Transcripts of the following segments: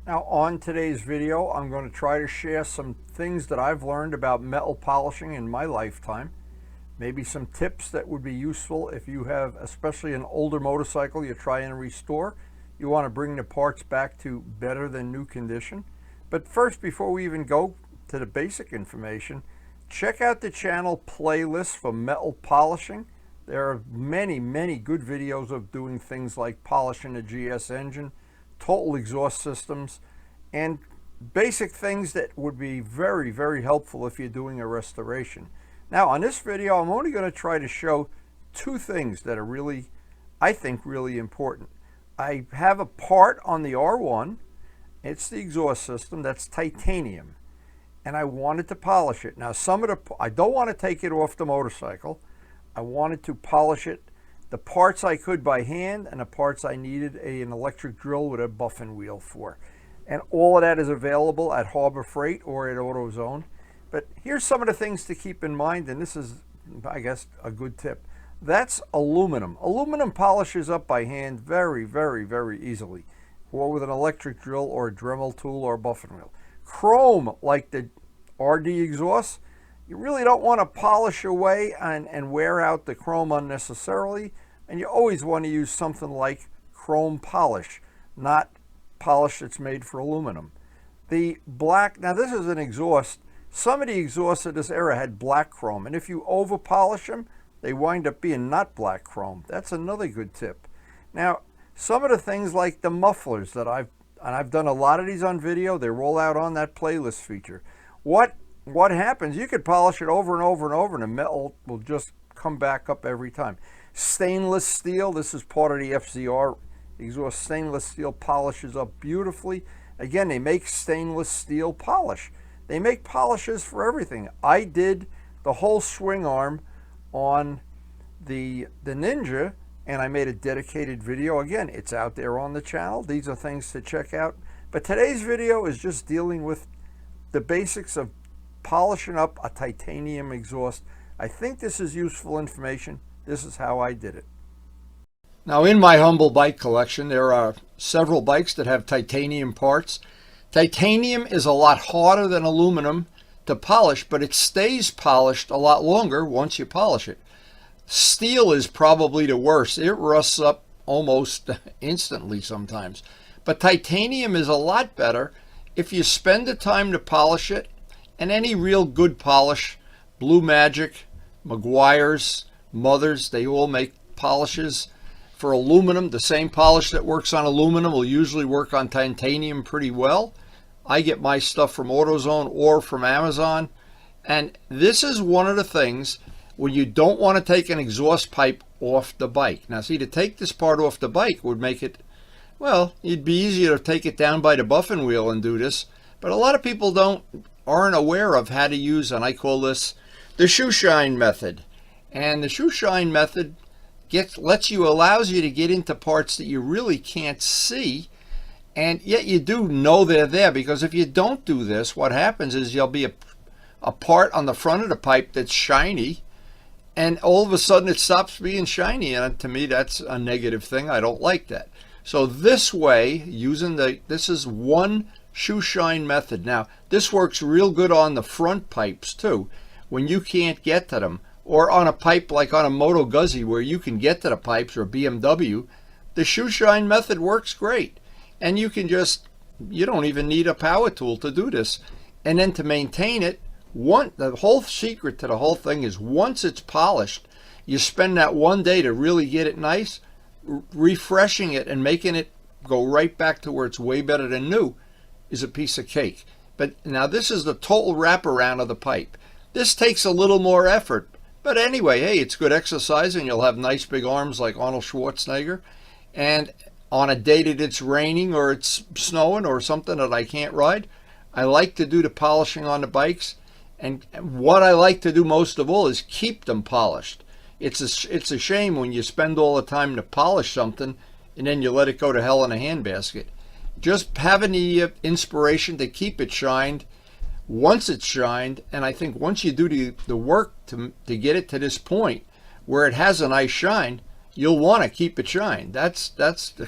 Now on today's video, I'm going to try to share some things that I've learned about metal polishing in my lifetime. Maybe some tips that would be useful if you have, especially an older motorcycle you're trying to restore. You want to bring the parts back to better than new condition. But first, before we even go to the basic information, check out the channel playlist for metal polishing. There are many good videos of doing things like polishing a GS engine, total exhaust systems, and basic things that would be very helpful if you're doing a restoration. Now on this video, I'm only going to try to show two things that are really, I think, really important. I have a part on the R1. It's the exhaust system. That's titanium, and I wanted to polish it. Now I don't want to take it off the motorcycle. I wanted to polish it, the parts I could by hand, and the parts I needed an electric drill with a buffing wheel for. And all of that is available at Harbor Freight or at AutoZone. But here's some of the things to keep in mind, and this is, I guess, a good tip. That's aluminum. Aluminum polishes up by hand very easily, or with an electric drill or a Dremel tool or a buffing wheel. Chrome, like the RD exhaust, you really don't want to polish away and wear out the chrome unnecessarily, and you always want to use something like chrome polish, not polish that's made for aluminum. The black, now this is an exhaust. Some of the exhausts of this era had black chrome, and if you over polish them, they wind up being not black chrome. That's another good tip. Now, some of the things like the mufflers that I've done a lot of these on video, they roll out on that playlist feature. What happens, you could polish it over and over, and the metal will just come back up every time. Stainless steel, this is part of the FZR exhaust. Stainless steel polishes up beautifully. Again, they make stainless steel polish. They make polishes for everything. I did the whole swing arm on the Ninja, and I made a dedicated video. Again, it's out there on the channel. These are things to check out. But today's video is just dealing with the basics of polishing up a titanium exhaust. I think this is useful information. This is how I did it. Now, in my humble bike collection, there are several bikes that have titanium parts. Titanium is a lot harder than aluminum to polish, but it stays polished a lot longer once you polish it. Steel is probably the worst. It rusts up almost instantly sometimes. But titanium is a lot better if you spend the time to polish it. And any real good polish, Blue Magic, Meguiar's, Mother's, they all make polishes. For aluminum, the same polish that works on aluminum will usually work on titanium pretty well. I get my stuff from AutoZone or from Amazon. And this is one of the things when you don't want to take an exhaust pipe off the bike. Now see, to take this part off the bike would make it, well, it'd be easier to take it down by the buffing wheel and do this. But a lot of people aren't aware of how to use, and I call this the shoe shine method. And the shoe shine method allows you to get into parts that you really can't see, and yet you do know they're there, because if you don't do this, what happens is there'll be a part on the front of the pipe that's shiny, and all of a sudden it stops being shiny, and to me that's a negative thing. I don't like that. So this way, this is one shoe shine method. Now this works real good on the front pipes too, when you can't get to them, or on a pipe like on a Moto Guzzi where you can get to the pipes, or BMW. The shoe shine method works great, and you don't even need a power tool to do this. And then to maintain it, the whole secret to the whole thing is once it's polished, you spend that one day to really get it nice, refreshing it and making it go right back to where it's way better than new is a piece of cake. But now this is the total wraparound of the pipe. This takes a little more effort, but anyway, hey, it's good exercise, and you'll have nice big arms like Arnold Schwarzenegger. And on a day that it's raining or it's snowing or something that I can't ride, I like to do the polishing on the bikes. And what I like to do most of all is keep them polished. It's a shame when you spend all the time to polish something and then you let it go to hell in a handbasket. Just having the inspiration to keep it shined once it's shined, and I think once you do the work to get it to this point where it has a nice shine, you'll want to keep it shined. That's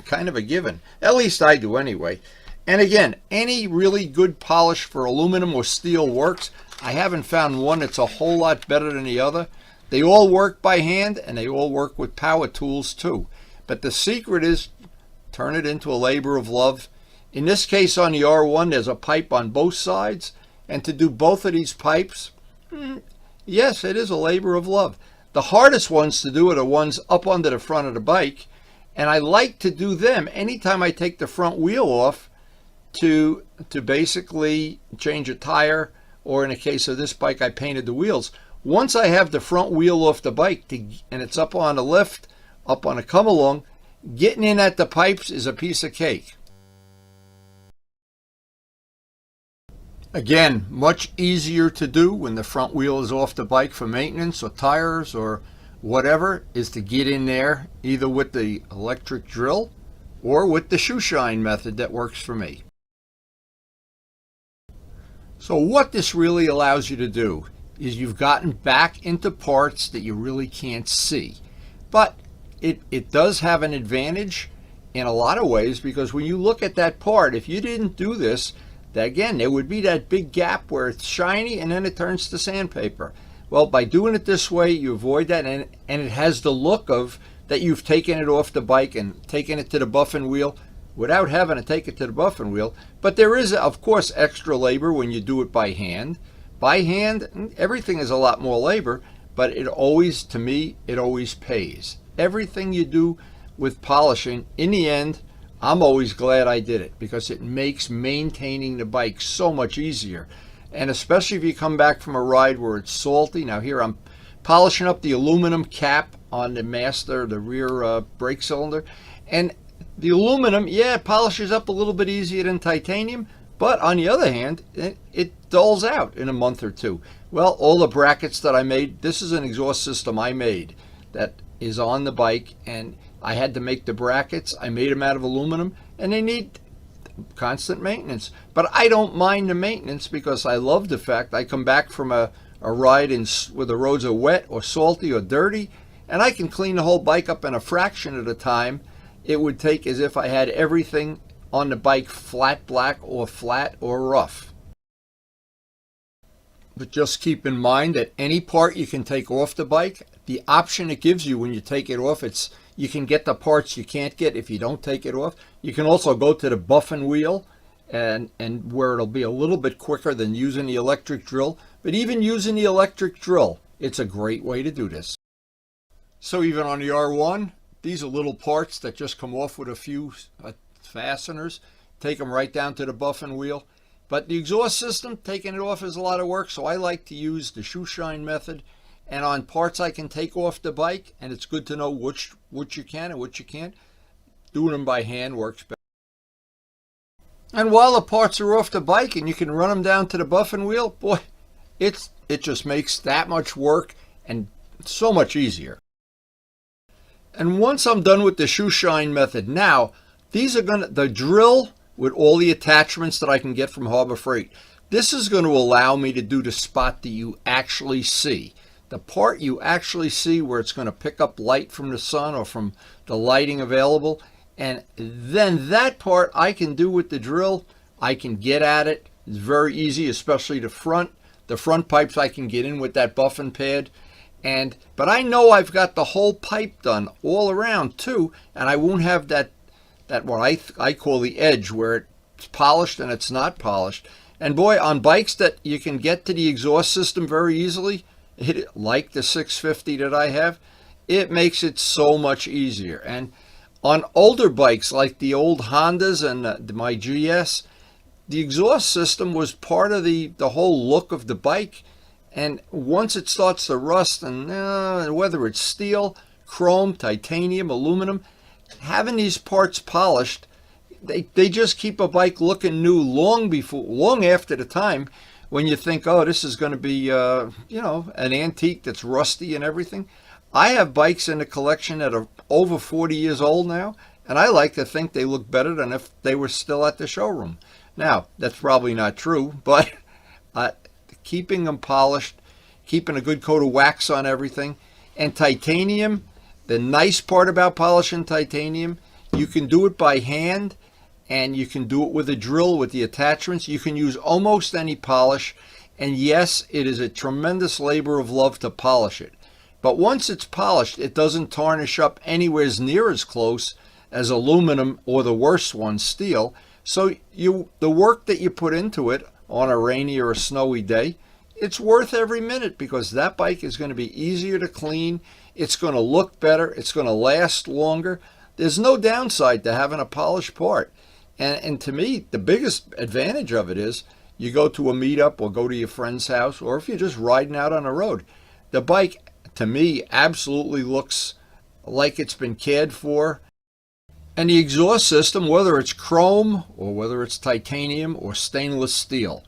kind of a given. At least I do anyway. And again, any really good polish for aluminum or steel works. I haven't found one that's a whole lot better than the other. They all work by hand, and they all work with power tools too. But the secret is turn it into a labor of love. In this case on the R1, there's a pipe on both sides. And to do both of these pipes, yes, it is a labor of love. The hardest ones to do are the ones up under the front of the bike. And I like to do them anytime I take the front wheel off to basically change a tire, or in the case of this bike, I painted the wheels. Once I have the front wheel off the bike and it's up on a lift, up on a come along, getting in at the pipes is a piece of cake. Again, much easier to do when the front wheel is off the bike for maintenance or tires or whatever, is to get in there either with the electric drill or with the shoe shine method that works for me. So what this really allows you to do is you've gotten back into parts that you really can't see. But it does have an advantage in a lot of ways, because when you look at that part, if you didn't do this, again, there would be that big gap where it's shiny and then it turns to sandpaper. Well, by doing it this way, you avoid that, and it has the look of that you've taken it off the bike and taken it to the buffing wheel without having to take it to the buffing wheel. But there is, of course, extra labor when you do it by hand. By hand, everything is a lot more labor, but it always, to me, it always pays. Everything you do with polishing, in the end, I'm always glad I did it, because it makes maintaining the bike so much easier. And especially if you come back from a ride where it's salty. Now here I'm polishing up the aluminum cap on the master, the rear brake cylinder. And the aluminum, yeah, it polishes up a little bit easier than titanium, but on the other hand, it dulls out in a month or two. Well, all the brackets that I made, this is an exhaust system I made that is on the bike, and I had to make the brackets. I made them out of aluminum, and they need constant maintenance. But I don't mind the maintenance, because I love the fact I come back from a ride where the roads are wet or salty or dirty, and I can clean the whole bike up in a fraction of the time it would take as if I had everything on the bike flat black or flat or rough. But just keep in mind that any part you can take off the bike, the option it gives you when you take it off, you can get the parts you can't get if you don't take it off. You can also go to the buffing wheel, and where it'll be a little bit quicker than using the electric drill. But even using the electric drill, it's a great way to do this. So even on the R1, these are little parts that just come off with a few fasteners. Take them right down to the buffing wheel. But the exhaust system, taking it off is a lot of work, so I like to use the shoe shine method. And on parts I can take off the bike, and it's good to know which you can and which you can't, doing them by hand works better. And while the parts are off the bike and you can run them down to the buffing wheel, boy, it just makes that much work and so much easier. And once I'm done with the shoe shine method, now these are the drill with all the attachments that I can get from Harbor Freight. This is going to allow me to do the spot that you actually see. The part you actually see where it's going to pick up light from the sun or from the lighting available. And then that part I can do with the drill. I can get at it. It's very easy, especially the front. The front pipes I can get in with that buffing pad. But I know I've got the whole pipe done all around too, and I won't have that what I call the edge where it's polished and it's not polished. And boy, on bikes that you can get to the exhaust system very easily, like the 650 that I have, it makes it so much easier. And on older bikes like the old Hondas and my GS, the exhaust system was part of the whole look of the bike. And once it starts to rust, and whether it's steel, chrome, titanium, aluminum, having these parts polished, they just keep a bike looking new long after the time when you think, oh, this is going to be an antique that's rusty and everything. I have bikes in the collection that are over 40 years old now, and I like to think they look better than if they were still at the showroom. Now, that's probably not true, but keeping them polished, keeping a good coat of wax on everything. And titanium, the nice part about polishing titanium, you can do it by hand, and you can do it with a drill with the attachments. You can use almost any polish, and yes, it is a tremendous labor of love to polish it. But once it's polished, it doesn't tarnish up anywhere near as close as aluminum or the worst one, steel. So the work that you put into it on a rainy or a snowy day, it's worth every minute, because that bike is going to be easier to clean. It's going to look better. It's going to last longer. There's no downside to having a polished part. And to me, the biggest advantage of it is you go to a meetup or go to your friend's house, or if you're just riding out on the road, the bike, to me, absolutely looks like it's been cared for. And the exhaust system, whether it's chrome or whether it's titanium or stainless steel,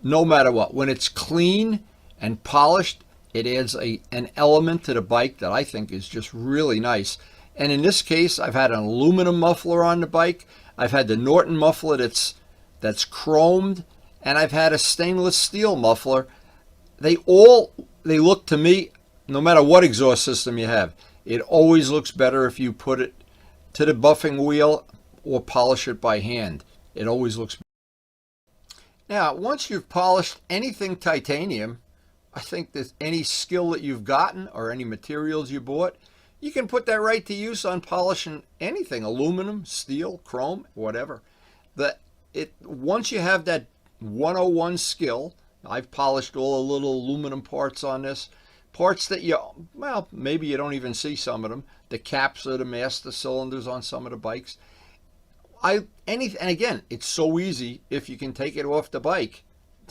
no matter what, when it's clean and polished, it adds an element to the bike that I think is just really nice. And in this case, I've had an aluminum muffler on the bike. I've had the Norton muffler that's chromed, and I've had a stainless steel muffler. They look, to me, no matter what exhaust system you have, it always looks better if you put it to the buffing wheel or polish it by hand. It always looks better. Now, once you've polished anything titanium, I think that any skill that you've gotten or any materials you bought, you can put that right to use on polishing anything, aluminum, steel, chrome, whatever. Once you have that 101 skill, I've polished all the little aluminum parts on this, parts that maybe you don't even see some of them, the caps of the master cylinders on some of the bikes. And again, it's so easy if you can take it off the bike.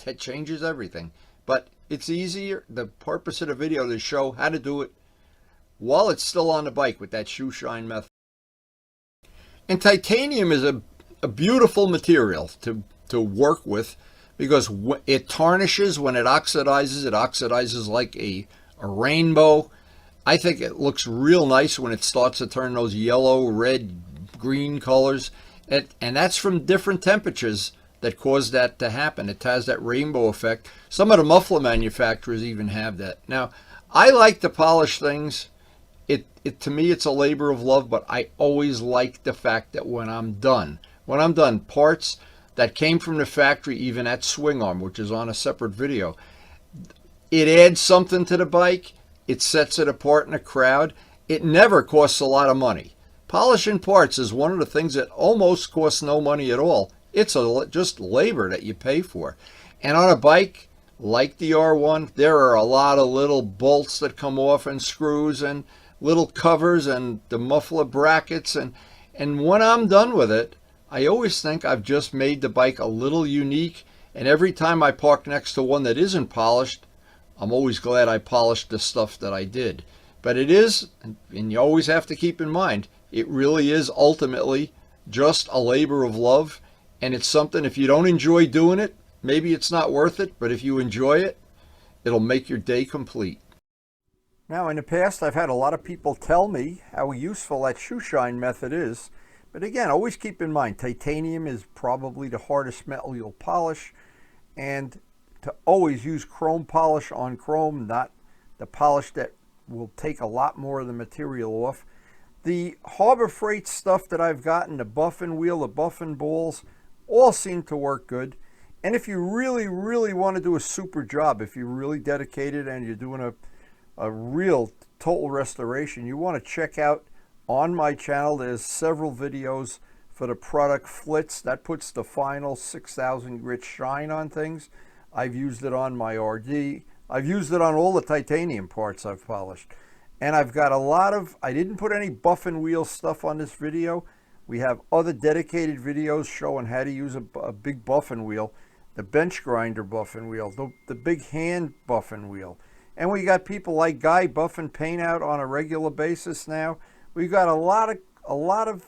That changes everything. But it's easier. The purpose of the video is to show how to do it while it's still on the bike with that shoe shine method. And titanium is a beautiful material to work with, because it tarnishes when it oxidizes. It oxidizes like a rainbow. I think it looks real nice when it starts to turn those yellow, red, green colors. And that's from different temperatures that cause that to happen. It has that rainbow effect. Some of the muffler manufacturers even have that. Now, I like to polish things. To me, it's a labor of love, but I always like the fact that when I'm done, parts that came from the factory, even at swing arm, which is on a separate video, it adds something to the bike. It sets it apart in a crowd. It never costs a lot of money. Polishing parts is one of the things that almost costs no money at all. It's just labor that you pay for. And on a bike like the R1, there are a lot of little bolts that come off and screws and little covers and the muffler brackets. And when I'm done with it, I always think I've just made the bike a little unique. And every time I park next to one that isn't polished, I'm always glad I polished the stuff that I did. But it is, and you always have to keep in mind, it really is ultimately just a labor of love. And it's something, if you don't enjoy doing it, maybe it's not worth it. But if you enjoy it, it'll make your day complete. Now, in the past, I've had a lot of people tell me how useful that shoe shine method is. But again, always keep in mind, titanium is probably the hardest metal you'll polish. And to always use chrome polish on chrome, not the polish that will take a lot more of the material off. The Harbor Freight stuff that I've gotten, the buffing wheel, the buffing balls, all seem to work good. And if you really, really want to do a super job, if you're really dedicated and you're doing a real total restoration, you want to check out on my channel, there's several videos for the product Flitz. That puts the final 6,000 grit shine on things. I've used it on my RD. I've used it on all the titanium parts I've polished. And I've got a lot of, I didn't put any buffing wheel stuff on this video. We have other dedicated videos showing how to use a big buffing wheel, the bench grinder buffing wheel, the big hand buffing wheel. And we got people like Guy buffing paint out on a regular basis now. We've got a lot of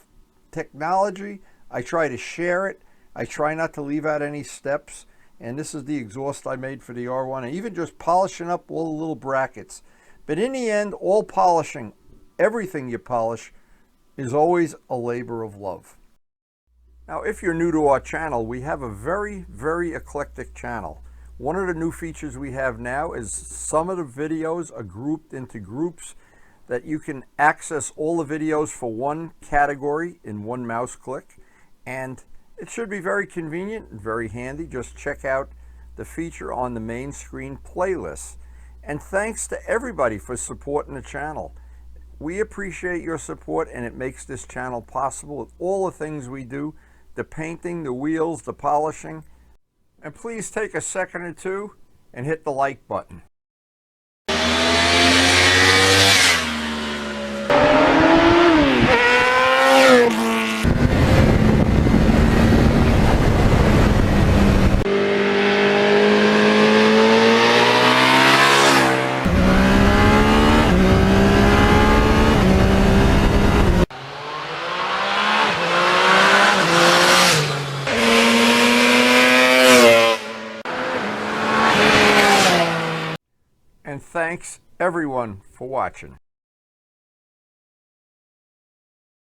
technology. I try to share it. I try not to leave out any steps. And this is the exhaust I made for the R1, and even just polishing up all the little brackets. But in the end, all polishing, everything you polish, is always a labor of love. Now, if you're new to our channel, we have a very, very eclectic channel. One of the new features we have now is some of the videos are grouped into groups that you can access all the videos for one category in one mouse click. And It should be very convenient and very handy. Just check out the feature on the main screen playlist. And thanks to everybody for supporting the channel. We appreciate your support, and it makes this channel possible with all the things we do, the painting, the wheels, the polishing. And please take a second or two and hit the like button. And thanks everyone for watching.